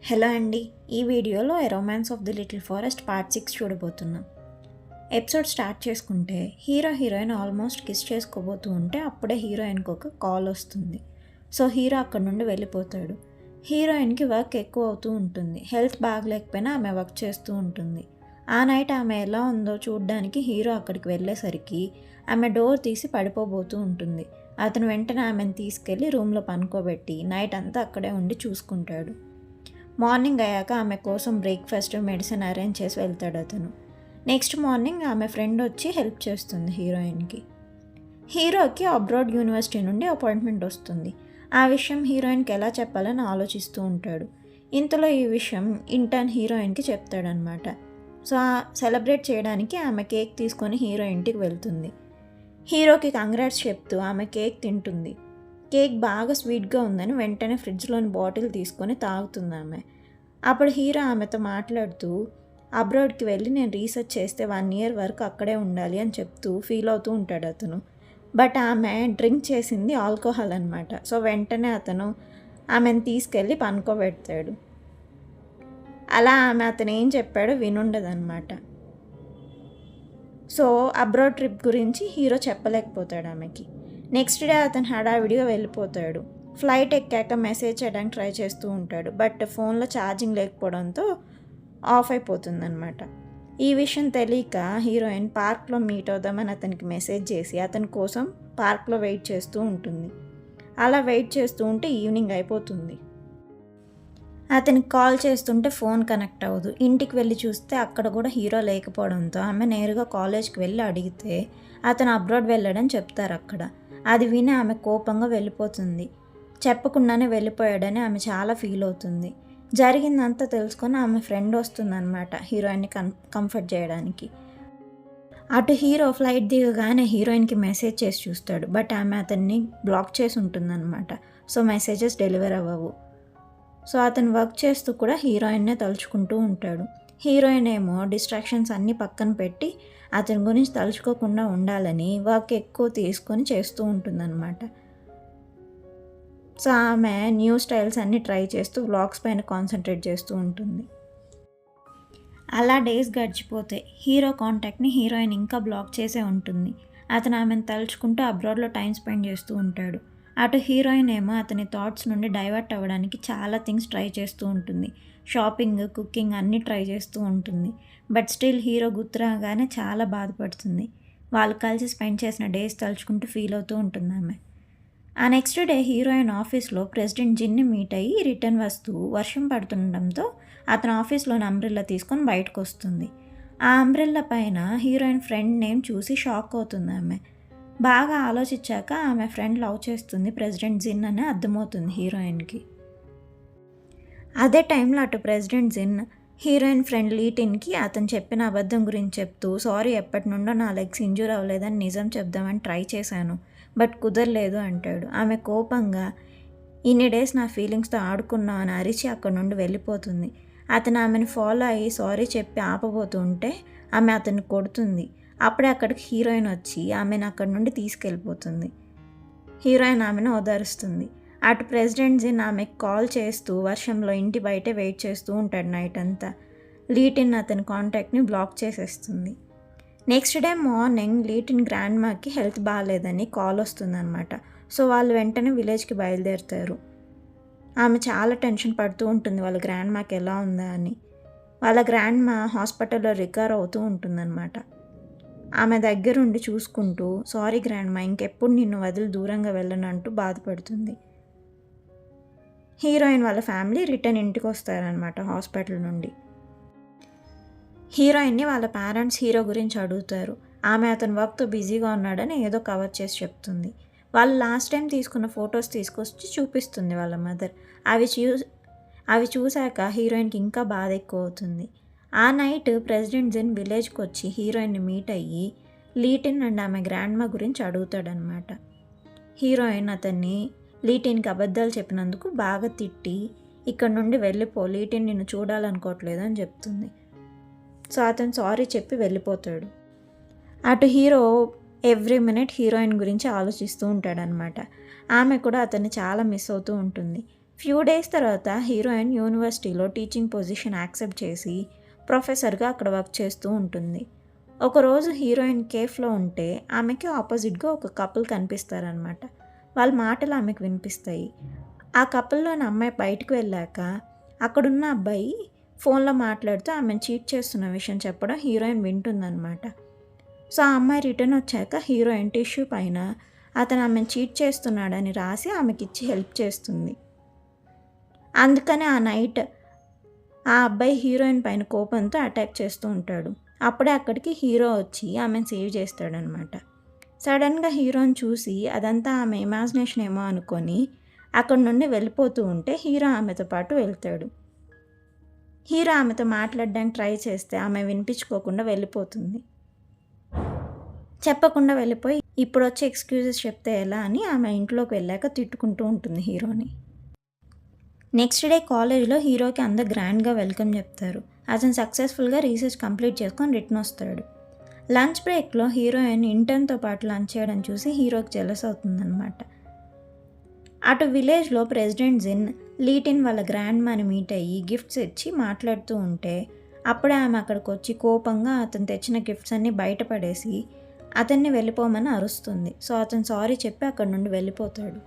Hello అండి, ఈ వీడియోలో a romance of the little forest part 6 చూడబోతున్నాం. ఎపిసోడ్ స్టార్ట్ చేసుకుంటే హీరోయిన్ ఆల్మోస్ట్ కిస్ చేసుకోబోతూ ఉంటే అప్పుడే హీరోయిన్కి ఒక కాల్ వస్తుంది. సో హీరో అక్కడ నుండి వెళ్ళిపోతాడు. హీరోయిన్కి వర్క్ ఎక్కువ అవుతూ ఉంటుంది. హెల్త్ బాగలేకపోయినా ఆమె వర్క్ చేస్తూ ఉంటుంది. ఆ నైట్ ఆమె ఎలా ఉందో చూడ్డానికి హీరో అక్కడికి వెళ్ళేసరికి ఆమె డోర్ తీసి పడిపోబోతూ ఉంటుంది. అతను వెంటనే ఆమెను తీసుకెళ్ళి రూమ్లో పనుకోబెట్టి నైట్ అంతా అక్కడే ఉండి చూసుకుంటాడు. మార్నింగ్ అయ్యాక ఆమె కోసం బ్రేక్ఫాస్ట్ మెడిసిన్ అరేంజ్ చేసి వెళ్తాడు అతను. నెక్స్ట్ మార్నింగ్ ఆమె ఫ్రెండ్ వచ్చి హెల్ప్ చేస్తుంది హీరోయిన్కి. హీరోకి అబ్రాడ్ యూనివర్సిటీ నుండి అపాయింట్మెంట్ వస్తుంది. ఆ విషయం హీరోయిన్కి ఎలా చెప్పాలని ఆలోచిస్తూ ఉంటాడు. ఇంతలో ఈ విషయం ఇంటర్న్ హీరోయిన్కి చెప్తాడనమాట. సో సెలబ్రేట్ చేయడానికి ఆమె కేక్ తీసుకొని హీరో ఇంటికి వెళ్తుంది. హీరోకి కంగ్రాట్స్ చెప్తూ ఆమె కేక్ తింటుంది. కేక్ బాగా స్వీట్గా ఉందని వెంటనే ఫ్రిడ్జ్లోని బాటిల్ తీసుకొని తాగుతుంది ఆమె. అప్పుడు హీరో ఆమెతో మాట్లాడుతూ అబ్రాడ్కి వెళ్ళి నేను రీసెర్చ్ చేస్తే 1 year వరకు అక్కడే ఉండాలి అని చెప్తూ ఫీల్ అవుతూ ఉంటాడు అతను. బట్ ఆమె డ్రింక్ చేసింది ఆల్కహాల్ అనమాట. సో వెంటనే అతను ఆమెను తీసుకెళ్ళి పనుకోబెడతాడు. అలా ఆమె అతను ఏం చెప్పాడో వినుండదన్నమాట. సో అబ్రాడ్ ట్రిప్ గురించి హీరో చెప్పలేకపోతాడు ఆమెకి. నెక్స్ట్ డే అతను హడావిడిగా వెళ్ళిపోతాడు. ఫ్లైట్ ఎక్కాక మెసేజ్ చేయడానికి ట్రై చేస్తూ ఉంటాడు. బట్ ఫోన్లో ఛార్జింగ్ లేకపోవడంతో ఆఫ్ అయిపోతుందన్నమాట. ఈ విషయం తెలియక హీరోయిన్ పార్క్లో మీట్ అవుదామని అతనికి మెసేజ్ చేసి అతని కోసం పార్క్లో వెయిట్ చేస్తూ ఉంటుంది. అలా వెయిట్ చేస్తూ ఉంటే ఈవినింగ్ అయిపోతుంది. అతనికి కాల్ చేస్తుంటే ఫోన్ కనెక్ట్ అవ్వదు. ఇంటికి వెళ్ళి చూస్తే అక్కడ కూడా హీరో లేకపోవడంతో ఆమె నేరుగా కాలేజ్కి వెళ్ళి అడిగితే అతను అబ్రాడ్ వెళ్ళాడని చెప్తారు అక్కడ. అది విని ఆమె కోపంగా వెళ్ళిపోతుంది. చెప్పకుండానే వెళ్ళిపోయాడని ఆమె చాలా ఫీల్ అవుతుంది. జరిగిందంతా తెలుసుకొని ఆమె ఫ్రెండ్ వస్తుందన్నమాట హీరోయిన్ని కంఫర్ట్ చేయడానికి. అటు హీరో ఫ్లైట్ దిగగానే హీరోయిన్కి మెసేజ్ చేసి చూస్తాడు. బట్ ఆమె అతన్ని బ్లాక్ చేసి ఉంటుందన్నమాట. సో మెసేజెస్ డెలివర్ అవ్వవు. సో అతను వర్క్ చేస్తూ కూడా హీరోయిన్నే తలుచుకుంటూ ఉంటాడు. హీరోయిన్ ఏమో డిస్ట్రాక్షన్స్ అన్నీ పక్కన పెట్టి అతని గురించి తలుచుకోకుండా ఉండాలని వర్క్ ఎక్కువ తీసుకొని చేస్తూ ఉంటుందన్నమాట. సో ఆమె న్యూ స్టైల్స్ అన్నీ ట్రై చేస్తూ వ్లాగ్స్ పైన కాన్సన్ట్రేట్ చేస్తూ ఉంటుంది. అలా డేస్ గడిచిపోతే హీరో కాంటాక్ట్ని హీరోయిన్ ఇంకా బ్లాక్ చేసే ఉంటుంది. అతను ఆమెను తలుచుకుంటూ అబ్రాడ్లో టైం స్పెండ్ చేస్తూ ఉంటాడు. అటు హీరోయిన్ ఏమో అతని థాట్స్ నుండి డైవర్ట్ అవ్వడానికి చాలా థింగ్స్ ట్రై చేస్తూ ఉంటుంది. షాపింగ్, కుకింగ్ అన్నీ ట్రై చేస్తూ ఉంటుంది. బట్ స్టిల్ హీరో గుర్తురాగానే చాలా బాధపడుతుంది. వాళ్ళు కలిసి స్పెండ్ చేసిన డేస్ తలుచుకుంటూ ఫీల్ అవుతూ ఉంటుంది ఆమె. ఆ నెక్స్ట్ డే హీరోయిన్ ఆఫీస్లో ప్రెసిడెంట్ జిన్ని మీట్ అయ్యి రిటర్న్ వస్తూ వర్షం పడుతుండడంతో అతను ఆఫీస్లోని అంబ్రెల్లా తీసుకొని బయటకు వస్తుంది. ఆ అంబ్రెల్లా పైన హీరోయిన్ ఫ్రెండ్ నేమ్ చూసి షాక్ అవుతుంది ఆమె. బాగా ఆలోచించాక ఆమె ఫ్రెండ్ లవ్ చేస్తుంది ప్రెసిడెంట్ జిన్ అని అర్థమవుతుంది హీరోయిన్కి. అదే టైంలో అటు ప్రెసిడెంట్ జిన్ హీరోయిన్ ఫ్రెండ్ లీటిన్కి అతను చెప్పిన అబద్ధం గురించి చెప్తూ సారీ, ఎప్పటి నుండో నా లెగ్స్ ఇంజూర్ అవ్వలేదని నిజం చెప్దామని ట్రై చేశాను, బట్ కుదరలేదు అంటాడు. ఆమె కోపంగా ఇన్ని డేస్ నా ఫీలింగ్స్తో ఆడుకున్నావు అని అరిచి అక్కడి నుండి వెళ్ళిపోతుంది. అతను ఆమెను ఫాలో అయ్యి సారీ చెప్పి ఆపబోతుంటే ఆమె అతన్ని కొడుతుంది. అప్పుడే అక్కడికి హీరోయిన్ వచ్చి ఆమెను అక్కడి నుండి తీసుకెళ్ళిపోతుంది. హీరోయిన్ ఆమెను ఓదారుస్తుంది. అటు ప్రెసిడెంట్ జిన్ ఆమెకు కాల్ చేస్తూ వర్షంలో ఇంటి బయటే వెయిట్ చేస్తూ ఉంటాడు నైట్ అంతా. లీటిన్ అతని కాంటాక్ట్ని బ్లాక్ చేసేస్తుంది. నెక్స్ట్ డే మార్నింగ్ లీటిన్ గ్రాండ్ మాకి హెల్త్ బాగాలేదని కాల్ వస్తుందన్నమాట. సో వాళ్ళు వెంటనే విలేజ్కి బయలుదేరుతారు. ఆమె చాలా టెన్షన్ పడుతూ ఉంటుంది వాళ్ళ గ్రాండ్ మాకి ఎలా ఉందా అని. వాళ్ళ గ్రాండ్ మా హాస్పిటల్లో రికవర్ అవుతూ ఉంటుందన్నమాట. ఆమె దగ్గరుండి చూసుకుంటూ సారీ గ్రాండ్ మా, ఇంకెప్పుడు నిన్ను వదిలి దూరంగా వెళ్ళను అంటూ బాధపడుతుంది. హీరోయిన్ వాళ్ళ ఫ్యామిలీ రిటర్న్ ఇంటికి వస్తారనమాట హాస్పిటల్ నుండి. హీరోయిన్ని వాళ్ళ పేరెంట్స్ హీరో గురించి అడుగుతారు. ఆమె అతని వర్క్తో బిజీగా ఉన్నాడని ఏదో కవర్ చేసి చెప్తుంది. వాళ్ళు లాస్ట్ టైం తీసుకున్న ఫొటోస్ తీసుకొచ్చి చూపిస్తుంది వాళ్ళ మదర్. అవి చూశాక హీరోయిన్కి ఇంకా బాధ ఎక్కువ అవుతుంది. ఆ నైట్ ప్రెసిడెంట్ జిన్ విలేజ్కి వచ్చి హీరోయిన్ని మీట్ అయ్యి లీటిన్ అండ్ ఆమె గ్రాండ్మా గురించి అడుగుతాడనమాట. హీరోయిన్ అతన్ని లీటిన్కి అబద్ధాలు చెప్పినందుకు బాగా తిట్టి ఇక్కడ నుండి వెళ్ళిపో, లీటిన్ నిన్ను చూడాలనుకోవట్లేదు అని చెప్తుంది. సో అతను సారీ చెప్పి వెళ్ళిపోతాడు. అటు హీరో ఎవ్రీ మినిట్ హీరోయిన్ గురించి ఆలోచిస్తూ ఉంటాడనమాట. ఆమె కూడా అతన్ని చాలా మిస్ అవుతూ ఉంటుంది. ఫ్యూ డేస్ తర్వాత హీరోయిన్ యూనివర్సిటీలో టీచింగ్ పొజిషన్ యాక్సెప్ట్ చేసి ప్రొఫెసర్గా అక్కడ వర్క్ చేస్తూ ఉంటుంది. ఒకరోజు హీరోయిన్ కేఫ్లో ఉంటే ఆమెకి ఆపోజిట్గా ఒక కపుల్ కనిపిస్తారనమాట. వాళ్ళ మాటలు ఆమెకు వినిపిస్తాయి. ఆ కపుల్లోని అమ్మాయి బయటకు వెళ్ళాక అక్కడున్న అబ్బాయి ఫోన్లో మాట్లాడుతూ ఆమెను చీట్ చేస్తున్న విషయం చెప్పడం హీరోయిన్ వింటుందన్నమాట. సో ఆ అమ్మాయి రిటర్న్ వచ్చాక హీరోయిన్ టిష్యూ పైన అతను ఆమెను చీట్ చేస్తున్నాడని రాసి ఆమెకి ఇచ్చి హెల్ప్ చేస్తుంది. అందుకని ఆ నైట్ ఆ అబ్బాయి హీరోయిన్ పైన కోపంతో అటాక్ చేస్తూ ఉంటాడు. అప్పుడే అక్కడికి హీరో వచ్చి ఆమెను సేవ్ చేస్తాడనమాట. సడన్గా హీరోని చూసి అదంతా ఆమె ఇమాజినేషన్ ఏమో అనుకొని అక్కడి నుండి వెళ్ళిపోతూ ఉంటే హీరో ఆమెతో పాటు వెళ్తాడు. హీరో ఆమెతో మాట్లాడడానికి ట్రై చేస్తే ఆమె వినిపించుకోకుండా వెళ్ళిపోతుంది. చెప్పకుండా వెళ్ళిపోయి ఇప్పుడు వచ్చి ఎక్స్క్యూజెస్ చెప్తే ఎలా అని ఆమె ఇంట్లోకి వెళ్ళాక తిట్టుకుంటూ ఉంటుంది హీరోని. నెక్స్ట్ డే కాలేజ్లో హీరోకి అందరు గ్రాండ్గా వెల్కమ్ చెప్తారు. అతను సక్సెస్ఫుల్గా రీసెర్చ్ కంప్లీట్ చేసుకొని రిటర్న్ వస్తాడు. లంచ్ బ్రేక్లో హీరోయిన్ ఇంటర్న్తో పాటు లంచ్ చేయడం చూసి హీరోకి జెలస్ అవుతుందన్నమాట. అటు విలేజ్లో ప్రెసిడెంట్ జిన్ లీటిన్ వాళ్ళ గ్రాండ్ మాని మీట్ అయ్యి గిఫ్ట్స్ ఇచ్చి మాట్లాడుతూ ఉంటే అప్పుడే ఆమె అక్కడికి వచ్చి కోపంగా అతను తెచ్చిన గిఫ్ట్స్ అన్నీ బయటపడేసి అతన్ని వెళ్ళిపోమని అరుస్తుంది. సో అతను సారీ చెప్పి అక్కడి నుండి వెళ్ళిపోతాడు.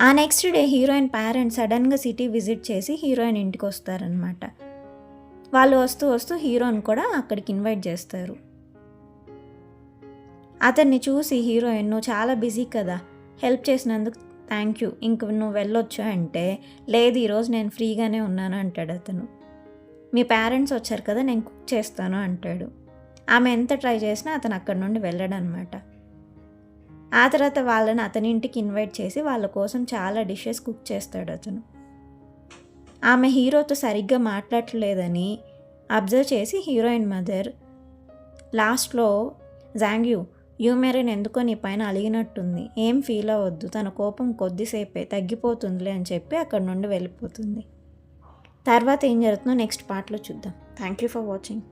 ఆ నెక్స్ట్ డే హీరోయిన్ పేరెంట్స్ సడన్గా సిటీ విజిట్ చేసి హీరోయిన్ ఇంటికి వస్తారనమాట. వాళ్ళు వస్తూ వస్తూ హీరోని కూడా అక్కడికి ఇన్వైట్ చేస్తారు. అతన్ని చూసి హీరోయిన్ నువ్వు చాలా బిజీ కదా, హెల్ప్ చేసినందుకు థ్యాంక్ యూ, ఇంక నువ్వు వెళ్ళొచ్చు అంటే లేదు ఈరోజు నేను ఫ్రీగానే ఉన్నాను అంటాడు అతను. మీ పేరెంట్స్ వచ్చారు కదా నేను కుక్ చేస్తాను అంటాడు. ఆమె ఎంత ట్రై చేసినా అతను అక్కడి నుండి వెళ్ళడనమాట. ఆ తర్వాత వాళ్ళని అతని ఇంటికి ఇన్వైట్ చేసి వాళ్ళ కోసం చాలా డిషెస్ కుక్ చేస్తాడు అతను. ఆమె హీరోతో సరిగ్గా మాట్లాడలేదని అబ్జర్వ్ చేసి హీరోయిన్ మదర్ లాస్ట్లో జాంగ్యూ యూమెరిన్ ఎందుకో నీ పైన అలిగినట్టుంది, ఏం ఫీల్ అవ్వద్దు, తన కోపం కొద్దిసేపే తగ్గిపోతుందిలే అని చెప్పి అక్కడి నుండి వెళ్ళిపోతుంది. తర్వాత ఏం జరుగుతుందో నెక్స్ట్ పార్ట్లో చూద్దాం. Thank you for watching.